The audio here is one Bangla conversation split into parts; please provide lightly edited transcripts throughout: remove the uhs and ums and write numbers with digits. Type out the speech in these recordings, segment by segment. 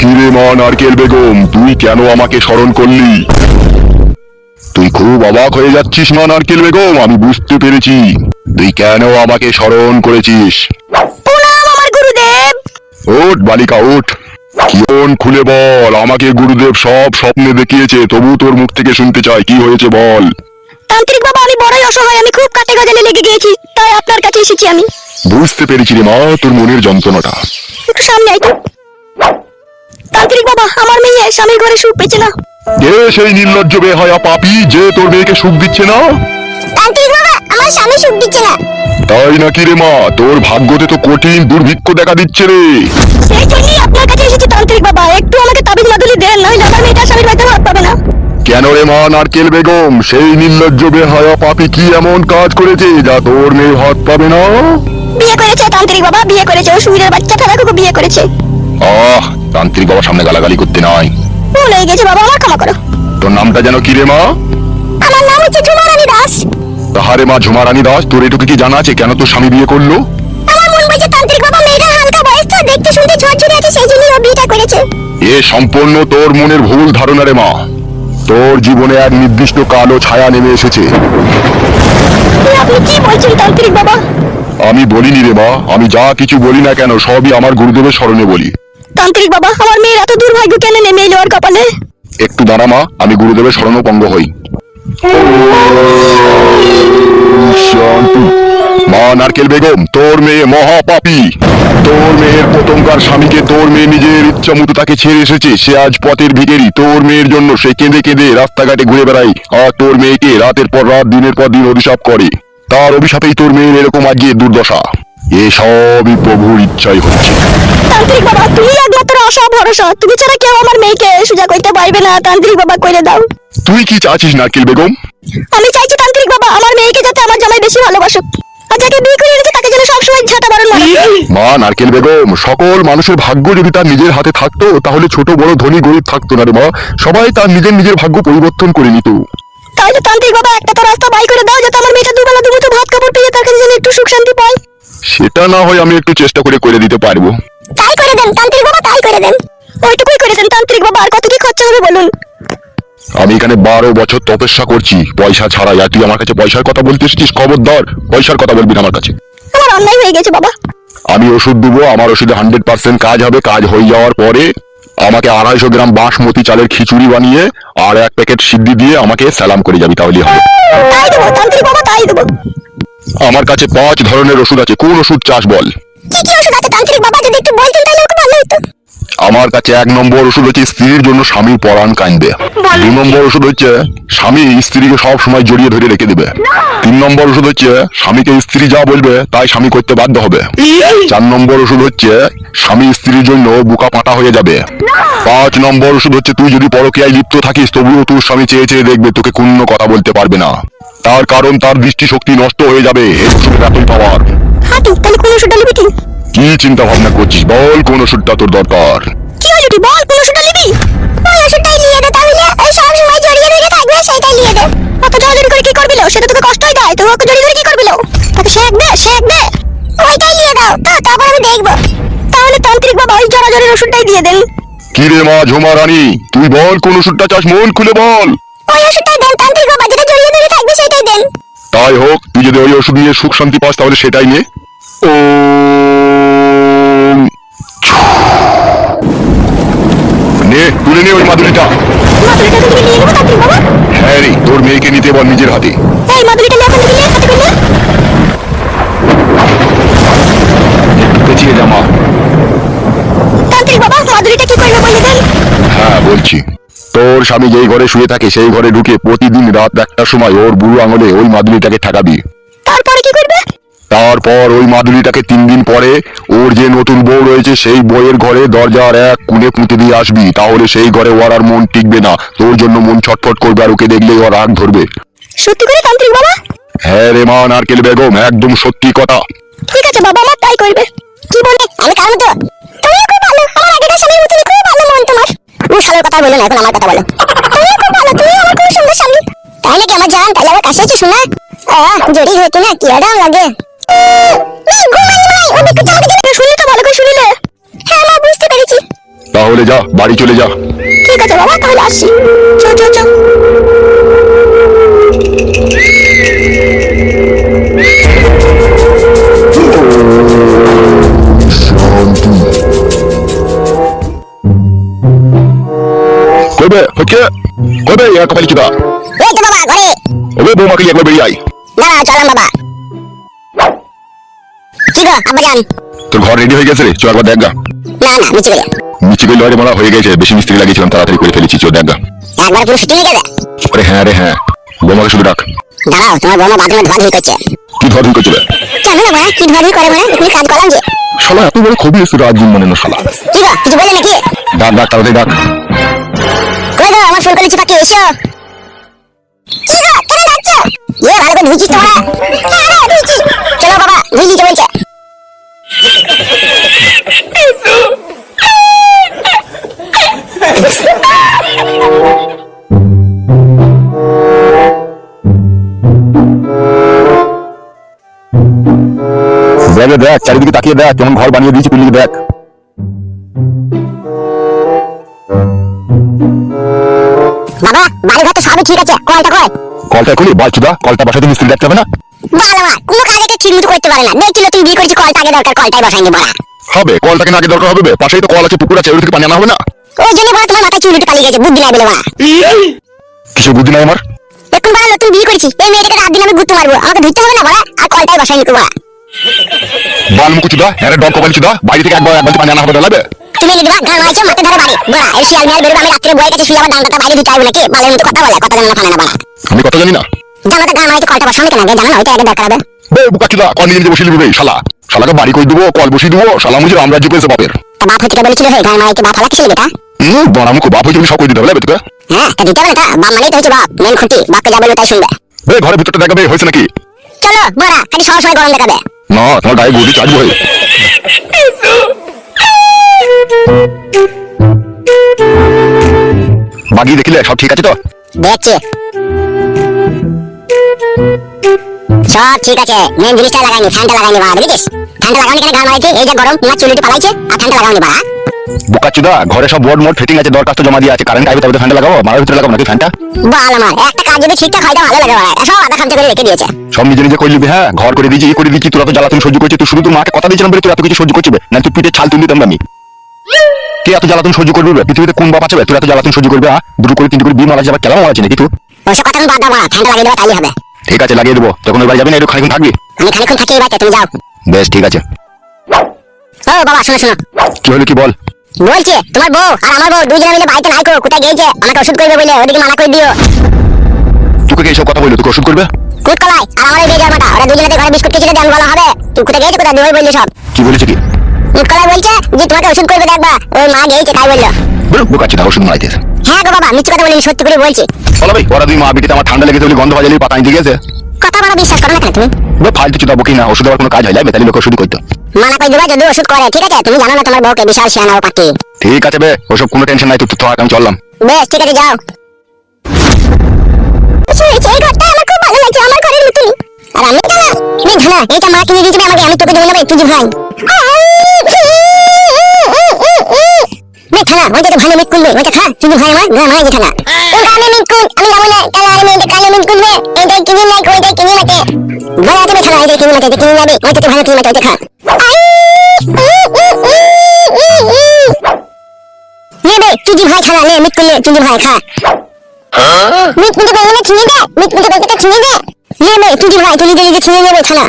কিরে মা নারকেল বেগম, তুই কেন আমাকে স্মরণ করলি? তুই খুব অবাক হয়ে যাচ্ছিস মা নারকেল বেগম, আমি বুঝতে পেরেছি তুই কেন আমাকে স্মরণ করেছিস। প্রণাম আমার গুরুদেব। ওঠ বালিকা ওঠ, মন খুলে বল, আমাকে গুরুদেব সব স্বপ্নে দেখিয়েছে, তবু তোর মুখ থেকে শুনতে চাই কি হয়েছে বল। তান্ত্রিক বাবা, আমি বড়ই অসহায়, আমি খুব কাটে গজালে লেগে গিয়েছি, তাই আপনার কাছে এসেছি আমি। বুঝতে পেরেছি রে মা তোর মনের যন্ত্রণাটা। একটু সামনে আয় তো। তান্ত্রিক বাবা, আমার মেয়ে স্বামীর ঘরে সুখ পেয়েছে না। এ সেই নির্লজ্জ বেহায়া পাপী যে তোর মেয়েকে সুখ দিচ্ছে না। তান্ত্রিক বাবা, আমার স্বামী সুখ দিচ্ছে না। তাই নাকি রে মা, তোর ভাগ্যতে তো কঠিন দুর্ভিক্ষ দেখা দিচ্ছে রে। সেই জন্যই আপনার কাছে এসেছি তান্ত্রিক বাবা, একটু আমাকে তাবিজ মাদুলি দেন, নইলে আমার মেয়েটা স্বামীর বাড়িতে হাত পাবে না। কেন রে মা নারকেল বেগম, সেই নির্লজ্জ বেহায়া পাপী কি এমন কাজ করেছে যা তোর মেয়ে হাত পাবে না? বিয়ে করেছে তান্ত্রিক বাবা, বিয়ে করেছে, ও সুইরের বাচ্চা ঠাকুরকে বিয়ে করেছে। তান্ত্রিক বাবার সামনে গালাগালি করতে নাই। ভুল হয়ে গেছে বাবা, আমার ক্ষমা করো। তোর নামটা যেন কি রে মা? আমার নাম হচ্ছে ঝুমারানী দাস। তাহারে মা ঝুমারানী দাস, তোর এটুকু কি জানা আছে কেন তোর স্বামী বিয়ে করলো? আমার মন বলছে তান্ত্রিক বাবা, মেয়েটা হালকা বয়স তো, দেখতে শুনতে ঝরঝরে আছে, সেই জন্যই ও বিয়েটা করেছে। এ সম্পূর্ণ তোর মনের ভুল ধারণা রে মা। তোর জীবনে এক নির্দিষ্ট কালো ছায়া নেমে এসেছে। আপনি কি বলছেন তান্ত্রিক বাবা? আমি বলিনি রে মা, আমি যা কিছু বলি না কেন সবই আমার গুরুদেবের স্মরণে বলি। তান্ত্রিক বাবা, আমার মেয়ের এত দুর্ভাগ্য কেন নেমে এলো ওর কপালে? একটু দাঁড়া মা, আমি গুরুদেবের শরণাপন্ন হই। শান্তি। মা নারকেল বেগম, তোর মেয়ে মহাপাপী। তোর মেয়ের প্রথমকার স্বামীকে তোর মেয়ে নিজের ইচ্ছা মতো তাকে ছেড়ে এসেছে, সে আজ পথের ভিখারি। তোর মেয়ের জন্য সে কেঁদে কেঁদে রাস্তাঘাটে ঘুরে বেড়ায়, আর তোর মেয়েকে রাতের পর রাত দিনের পর দিন অভিশাপ করে। তার অভিশাপেই তোর মেয়ের এরকম আজকে দুর্দশা। এসবই প্রভুর ইচ্ছাই হচ্ছে। তান্ত্রিক বাবা, তুমি একমাত্র আশা ভরসা, তুমি ছাড়া কেউ আমার মেয়েকে সুজা করতে পারবে না। তান্ত্রিক বাবা, করে দাও। তুই কি চাচ্ছিস নারকেল বেগম? আমি চাইছি তান্ত্রিক বাবা, আমার মেয়েকে যাতে আমার জামাই বেশি ভালোবাসুক, আর যাকে বিয়ে করে এনেছে তাকে যেন সবসময় ঝাঁটা বারণ মারে। মা নারকেল বেগম, সকল মানুষের ভাগ্য যদি তার নিজের হাতে থাকতো তাহলে ছোট বড় ধনী গরিব থাকতো না রে মা, সবাই তার নিজের নিজের ভাগ্য পরিবর্তন করে নিত। তাহলে তান্ত্রিক বাবা, একটা তো রাস্তা বাই করে দাও, যাতে আমার মেয়েটা দুবেলা দুমুঠো ভাত কাপড় পেয়ে তার কাছে যেন একটু সুখ শান্তি পায়। সেটা না হয় আমি একটু চেষ্টা করে দিতে পারবো। তাই করে দেন তান্ত্রিক বাবা, তাই করে দেন, ওইটুকুই করে দেন তান্ত্রিক বাবা। আর কত কি খরচা হবে বলুন? আমি এখানে 12 বছর তপস্যা করছি পয়সা ছাড়াই, আর তুই আমার কাছে পয়সার কথা বলতে এসেছিস? খবরদার, পয়সার কথা বলবি না আমার কাছে। আমার অন্যায় হয়ে গেছে বাবা। আমি ওষুধ দেবো, আমার ওষুধে 100% কাজ হবে। কাজ হয়ে যাওয়ার পরে আমাকে 250 গ্রাম বাসমতি চালের খিচুড়ি বানিয়ে আর 1 প্যাকেট সিদ্ধি দিয়ে আমাকে সালাম করে যাবি, তাহলেই হবে। তাই দেবো তান্ত্রিক বাবা, তাই দেবো। আমার কাছে 5 ধরনের ওষুধ আছে, কোন ওষুধ চাস বল? কি কি ওষুধ আছে তান্ত্রিক বাবা, যদি একটু বলতেন তাহলে খুব ভালো হতো। আমার কাছে 1 নম্বর ওষুধ হচ্ছে স্ত্রীর জন্য স্বামীর পরাণ কাঁদবে। 2 নম্বর ওষুধ হচ্ছে স্বামী স্ত্রীকে সব সময় জড়িয়ে ধরে রেখে দেবে। 3 নম্বর ওষুধ হচ্ছে স্বামীকে স্ত্রী যা বলবে তাই স্বামী করতে বাধ্য হবে। 4 নম্বর ওষুধ হচ্ছে স্বামী স্ত্রীর জন্য বুকা পাটা হয়ে যাবে। 5 নম্বর ওষুধ হচ্ছে তুই যদি পরকীয়ায় লিপ্ত থাকিস তবুও তোর স্বামী চেয়ে চেয়ে দেখবে, তোকে কোনো কথা বলতে পারবে না, তার কারণ তার দৃষ্টিশক্তি নষ্ট হয়ে যাবে। এই ওষুধের এতই পাওয়ার। হাঁটু, তাহলে কোন ওষুধটা নিবি তুই? কি চিন্তা ভাবনা করছিস বল, কোন ওষুধটা তোর দরকার? কি হলো তুই বল, কোন ওষুধটা নিবি? ওই ওষুধটাই নিয়ে দে, তাহলে এই সব সময় জড়িয়ে ধরে থাকবে, সেটাই নিয়ে দে। অত জড়িয়ে করে কি করবি লো? সেটা তোকে কষ্টই দেয়, তুই ওকে জড়িয়ে ধরে কি করবি লো? তাকে শেক দে, শেক দে। ওইটাই নিয়ে দাও তো, তারপর আমি দেখবো। তাহলে তান্ত্রিক বাবা ওই জড়াজড়ির ওষুধটাই দিয়ে দেন। কি রে মা ঝুমা রানী, তুই বল কোন ওষুধটা চাস, মন খুলে বল। ওই ওষুধটাই দেন তান্ত্রিক বাবা, যেটা জড়িয়ে ধরে থাকবে সেটাই দেন। তাই হোক, তুই যদি ওই ওষুধ নিয়ে সুখ শান্তি পাস তাহলে সেটাই নে। নে তুলে নে ওই মাদুলিটা। মাদুলিটা তো তুমি নিয়ে নেবো তান্ত্রিক বাবা? হ্যাঁ রে, তোর মেয়েকে নিতে বল নিজের হাতে। এই মাদুলিটা নিয়ে এখন থেকে নিয়ে হাতে করে নে। পেঁচিয়ে জামা। তান্ত্রিক বাবা, মাদুলিটা কি করবে বলে দেন? হ্যাঁ বলছি, তোর স্বামী যেই ঘরে শুয়ে থাকে সেই ঘরে ঢুকে প্রতিদিন রাত 1টার সময় ওর বুড়ো আঙুলে ওই মাদুলিটাকে ঠেকাবি। তারপরে কি করবে? তারপর ওই মাদুলিটাকে 3 দিন পরে ওর যে নতুন বউ রয়েছে সেই বউয়ের ঘরে দরজার এক কোণে পুঁতে দিয়ে আসবি, তাহলে সেই ঘরে ওর আর মন টিকবে না, তোর জন্য মন ছটফট করবে, আর ওকে দেখলেই ওর রাগ ধরবে। সত্যি করে তান্ত্রিক বাবা? হ্যাঁ রে মা নারকেল বেগম, একদম সত্যি কথা। ঠিক আছে বাবা, আমার তাই করবে। কি বলে আমি কার মতো? তুমিও খুব ভালো, আমার আগেকার স্বামীর মতনই খুব ভালো মন তোমার। শালার কথা বলো না, এখন আমার কথা বলো। তুমিও খুব ভালো, তুমিও আমার খুব সুন্দর স্বামী। তাই নাকি আমার জান? তাহলে আবার কাছে এসে শোনা। জড়ি হতো না কি আরাম লাগে। শুনলি তো, ভালো করে শুনিলে? হ্যাঁ মা, বুঝতে পেরেছি। তাহলে যা, বাড়ি চলে যা। ঠিক আছে বাবা, তাহলে আসছি। চো চো চো। কইবে হচ্ছে কইবে এক কপালি চুদা। এই তো বাবা ঘরে। ওরে বৌমাকে একবার বেরিয়ে আয়। না চলাম বাবা। কি গো আব্বা জান? তোর ঘর রেডি হয়ে গেছে রে, চল একবার দেখ গা। না নিচে গেলে। নিচে গেলে লড়ে মারা হয়ে গেছে, বেশি মিস্ত্রি লাগিয়েছিলাম, তাড়াতাড়ি করে ফেলেছি, চল দেখ গা। একবার পুরো শুটিং গেছে। আরে হ্যাঁ রে হ্যাঁ, বৌমাকে শুধু ডাক। দাঁড়াও, তোমার বৌমা বাথরুমে ধোয়াধুয়ি করছে। কি ধোয়াধুয়ি করছিল? জানো না বাবা কি ধোয়াধুয়ি করে, মানে তুমি কাজ করলাম যে। শালা এত বড় খবি এসে রাত দিন মনে না শালা। কি গো কিছু বলে নাকি? ডাক ডাক, তাড়াতাড়ি ডাক। কই গো আমার ফুলকলি চিপাকে এসো। কি গো কেন ডাকছো? ভালো করে ধুইছিস তোমরা? হ্যাঁ রে ধুইছি। চলো বাবা ধুই দিতে বলছে। দেখ দেখ, চারিদিকে তাকিয়ে দেখ, কেমন ঘর বানিয়ে দিয়েছি তুই, দেখ। বাবা বাড়ি ঘর তো সবই ঠিক আছে, কলটা কয়? কলটা খুলি বালচুদা, কলটা বসাতে মিস্ত্রি দেখতে হবে না? বাল আমার কোনো কাজ একটা ঠিক মতো করতে পারে না। দেখছিল তুই বিয়ে করেছিস, কলটা আগে দরকার, কলটাই বসাইনি বড়া। হবে, কলটাকে না আগে দরকার হবে? পাশেই তো কল আছে, পুকুর আছে, ওই থেকে পানি আনা হবে না? ওই জন্য বড় তোমার মাথায় চুল উঠে পালিয়ে গেছে, বুদ্ধি নাই বলে বড়া। কিছু বুদ্ধি নাই আমার। এখন বড়া নতুন বিয়ে করেছিস, এই মেয়েটাকে রাত দিন আমি গুত্তু মারবো, আমাকে ধরতে হবে না বড়া, আর কলটাই বসাইনি বড়া। বালমুকুচুদা, হ্যাঁ ডগ কপালিচুদা, বাড়ি থেকে একবার একবার পানি আনা হবে, লাগবে? তুমি নিজে গান মাইছো মাথা ধরে বাড়ি বড়া। এই শিয়াল মিয়াল বেরোবে, আমি রাত্রে বইয়ের কাছে শুয়ে আমার ডান্ডাটা বাইরে দিতে হবে নাকি? বালের মতো কথা বলে, কথা জানা না ফানে না বড়া। আমি কথা জানি না। জানাতে গান মাইতে কলটা বসানো কেন আগে জানা না, ওইটা আগে দরকার হবে। বে বুকাচুদা, কল নিয়ে নিজে বসিয়ে দিবি শালা। শালাকে বাড়ি করে দেবো, কল বসিয়ে দেবো, শালা মুঝে রামরাজ্য করেছে বাপের। তা বাপ হতে বলেছিল হে গান মাইতে বাপ হালাকি ছিল বেটা। বড়ামুখ বাপ হয়েছে, সব করে দিতে হবে লাগবে তোকে। হ্যাঁ তা দিতে হবে না, তা বাপ মানেই তো হচ্ছে বাপ, মেন খুঁটি, বাপকে যা বলবে তাই শুনবে। বে ঘরের ভিতরটা দেখাবে হয়েছে নাকি? চলো বড়া, খালি সব সময় গরম দেখাবে। না, তোমার গায়ে গদি চাটবো হয়ে। বাগিয়ে দেখিলে সব ঠিক আছে তো? দেখছি সব ঠিক আছে, মেন জিনিসটা লাগাইনি, ফ্যানটা লাগাইনি বাড়া, দেখেছিস? ফ্যানটা লাগাইনি কেন গান মারাইতে? এই যে গরম তোমার চুলিটি পালাইছে, আর ফ্যানটা লাগাইনি বাড়া। বুকাচুদা, ঘরে সব বোর্ড মোড ফিটিং আছে, দরখাস্ত জমা দিয়ে আছে, কারেন্ট আইবে তবে তো ফ্যানটা লাগাবো, মারার ভিতরে লাগাবো নাকি ফ্যানটা? বাল আমার একটা কাজ যদি ঠিকঠাক হয় তো ভালো লাগে বাড়া, সব আধা খামচা করে রেখে দিয়েছে। সব নিজে নিজে করে নিবি, হ্যাঁ ঘর করে দিয়েছি, ই করে দিচ্ছি, তোরা তো জ্বালাতন সহ্য করছিস, তুই শুধু তোর মাকে কথা দিয়েছিলাম বলে তুই এত কিছু সহ্য করছিস, না তুই পিঠে ছাল তুলে দিতাম আমি। কে এত জ্বালাতন সহ্য করবি? পৃথিবীতে কোন বাপ আছে তুই এত জ্বালাতন সহ্য করবি? হ্যাঁ দুটো করে তিনটে করে বিয়ে মারা যাবে, কেমন মারা আছে নাকি তুই? ওসব কথা আমি বাদ দাও বাড়া, ফ্যানটা লাগিয়ে দেবো তাইলে হবে। ঠিক আছে লাগিয়ে দেবো, তখন ওই বাড়ি যাবি না, একটু খানিক্ষণ থাকবি? আমি খানিকক্ষণ থাকি এই বাড়িতে, তুমি যাও। বেশ ঠিক আছে। ও বাবা শোনো শোনো, কি হলো কি বল? বলছি তোমার বউ আর আমার বউ দুজনে মিলে বাড়িতে নাই কো, কোথায় গিয়েছে? আমাকে ওষুধ করবে বলে ওদিকে মানা করে দিও। তোকে এইসব কথা বললো, তোকে ওষুধ করবে? কুট কলাই আর আমার এই বেজারমাটা, ওরা দুজনেতে ঘরে বিস্কুট খেয়েছিল, দেন বলা হবে। তুই কোথায় গিয়েছে, কোথায় দুই বললি সব। কি বলেছে কি? কুট কলাই বলছে যে তোমাকে ওষুধ করবে, দেখবা ওই মা গিয়েছে তাই বললো। বুকাচুদা ওষুধ মারাইতেছে। হ্যাঁ গো বাবা মিথ্যে কথা বলিনি, সত্যি করে বলছি। বলো ভাই, ওরা দুই মা বিটিতে আমার ঠান্ডা লেগেছে বলে গন্ধ বাজালি পাতা আনতে গেছে। কথা বলা বিশ্বাস করো না কেন তুমি? ফালতু চুদা বকি না, ওষুধ দেওয়ার কোনো কাজ হয় না, বেতালি লোক ওষুধ করতো। মানা করে দিবা যদি ওষুধ করে, ঠিক আছে? তুমি জানো না তোমার বউকে বিশাল শিয়ানা ও পাটি। ঠিক আছে বে, ওসব কোনো টেনশন নাই, তুই থাক, আমি চললাম। বেশ ঠিক আছে যাও। এই ঘরটা আমার খুব ভালো লাগছে, আমার ঘরের মতনই। আর আমি জানা এই ধানা এইটা মা কিনে দিয়েছে আমাকে, আমি তোকে দেবো না ভাই, তুই ভাই। খানা ওইটা তো ভালো মিট করবে, ওইটা খা, তুই ভাই আমার গা মারা খানা। আমি মিট কর, আমি যাবো না, তাহলে আর মেয়েটা কালো মিট করবে, এইটাই কিনে নাই, ওইটাই কিনে মাতে বলা তুমি খানা, এইটাই কিনে মাতে, কিনে যাবে, ওইটা তো ভালো কিনে মাতে, ওইটা খা। নেবে তুই ভাই খানা, নে মিট করলে তুই ভাই খা। মিট মিট করলে ছিনিয়ে দে, মিট মিট করতে ছিনিয়ে দে, নেবে তুই ভাই, তুই নিজে নিজে ছিনিয়ে নেবে খানা।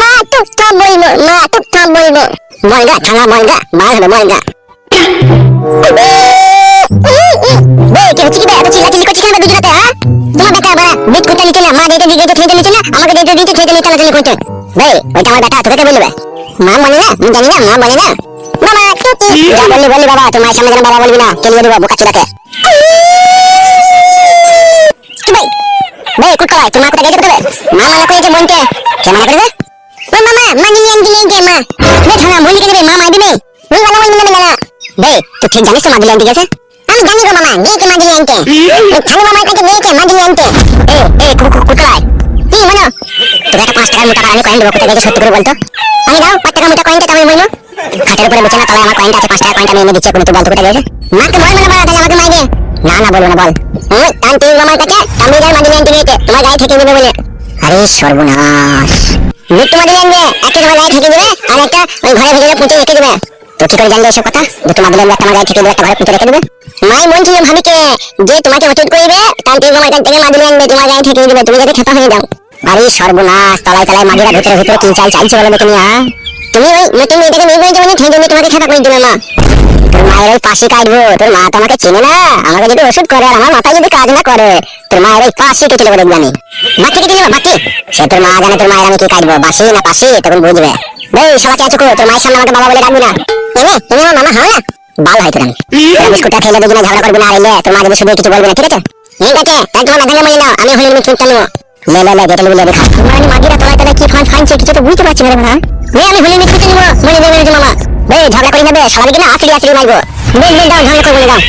মা টুক থাম বলবো, মা টুক থাম বলবো, বলগা খানা বলগা, বার হবে বলগা। কি হচ্ছে কি বে, এত চিল্লাচিল্লি করছিস কেন দুজনাতে? হ্যাঁ তোমার বেটা বড়া মিট করতে নিচে না, মা যেতে দিতে খেতে নিচে না, আমাকে যেতে দিতে খেতে নিচে টানাটানি করতে। বে ওইটা আমার বেটা, তোকে কে বলবে? মা বলে না, আমি জানি না, মা বলে না। মামা টুকি যা বললি বললি বাবা, তোমার সামনে যেন বাবা বলবি না, কেলিয়ে দেবো বোকাচোদাকে। বে কুট কলাই, তোমার কোথায় গেছে কোথায়? মা মানা করেছে মনকে, কে মানা করেছে? ও মামা মানি নিয়ে দিলে গে মা, বে থানা বলি কে দেবে, মা মাই দিবে, তুই ভালো বলবি না। বে তুই ঠিক জানিস তো মা দিলে গেছে? আমি জানি গো মামা, গিয়েছে মাদুলি আনতে। খালু মামার কাছে গিয়েছে মাদুলি আনতে। কুকুরাই কি মনো, তোকে একটা 5 টাকার মোটা আমি কয়েন দেবো, কোথায় গেছে সত্যি করে বলতো। আমি দাও 5 টাকার মোটা কয়েনটা, আমি বলবো খাটের উপরে বসে না, তলায় আমার কয়েনটা আছে, 5 টাকার কয়েনটা আমি এনে দিচ্ছি, এখন তুই বলতো কোথায় গেছে। মাকে বল না বাবা, তাহলে আমাকে মাইরে। না না বলবো না, বল। তান্তি মামার কাছে তামিলদার মাদুলি আনতে গিয়েছে, তোমার গায়ে ঠেকে দেবে বলে। আরে সর্বনাশ, দুটো মাদুলি আনবে, একটা তোমার গায়ে ঠেকে দেবে, আর একটা ওই ঘরে ভেজে পুঁতে রেখে দেবে। তো কি করে জানলে এসব কথা? দুটো মাদুলি আনবে, একটা আমার গায়ে ঠেকে দেবে, একটা ঘরে পুঁতে রেখে দেবে। মাই বলছিল ভাবিকে যে তোমাকে ওষুধ করিবে, তান্তি মামার কাছ থেকে মাদুলি আনবে, তোমার গায়ে ঠেকে দেবে, তুমি যাতে খেপা হয়ে যাও। আরে সর্বনাশ, তলায় তলায় মাগিরা ভিতরে ভিতরে কি চাইছে বলো দেখে নিয়া। তুমি ওই নতুন মেয়েটাকে নিয়ে গিয়ে যেমন সেই জন্য তোমাকে খেপা করে দিলাম মা। তোর মায়ের ওই পাশে কাটবো, তোর মা তো আমাকে চেনে না, আমাকে যদি ওষুধ করে আর আমার মাথায় যদি কাজ না করে, তোর মায়ের ওই পাশে কেটে দেবো দেখবি আমি। বাকি কেটে দেবো বাকি, সে তোর মা জানে তোর মায়ের আমি কি কাটবো, বাসি না পাশে তখন বুঝবে। বেশ সবাই চাচুকো, তোর মায়ের সামনে আমাকে বাবা বলে ডাকবি না। তুমি আমার মামা হও না, বাল হয় তোর আমি। বিস্কুটটা খেলে দুজনে ঝগড়া করবি না, আর এলে তোর মা যদি শুধু কিছু বলবি না, ঠিক আছে? ঠিক আছে, তাই তোমার মাথায় মনে নাও, আমি হলে আমি চুপটা নেবো। লে যেটা বলে দেখা, তোমার মাগিরা তলায় তলায় কি ফাইনছে কিছু তো বুঝতে পারছি না রে ভাই। আমি হলে আমি চুপটা নেবো, মনে দেবে মামা। বেশ ঝগড়া করে নেবে, সবাই কিনা আসলি মারবো। বেশ দাও, ঝগড়া করে বলে দাও।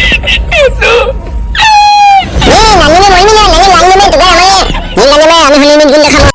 নানি মনে না, নানি তোকে আমি হলে আমি গুণ দেখাবো।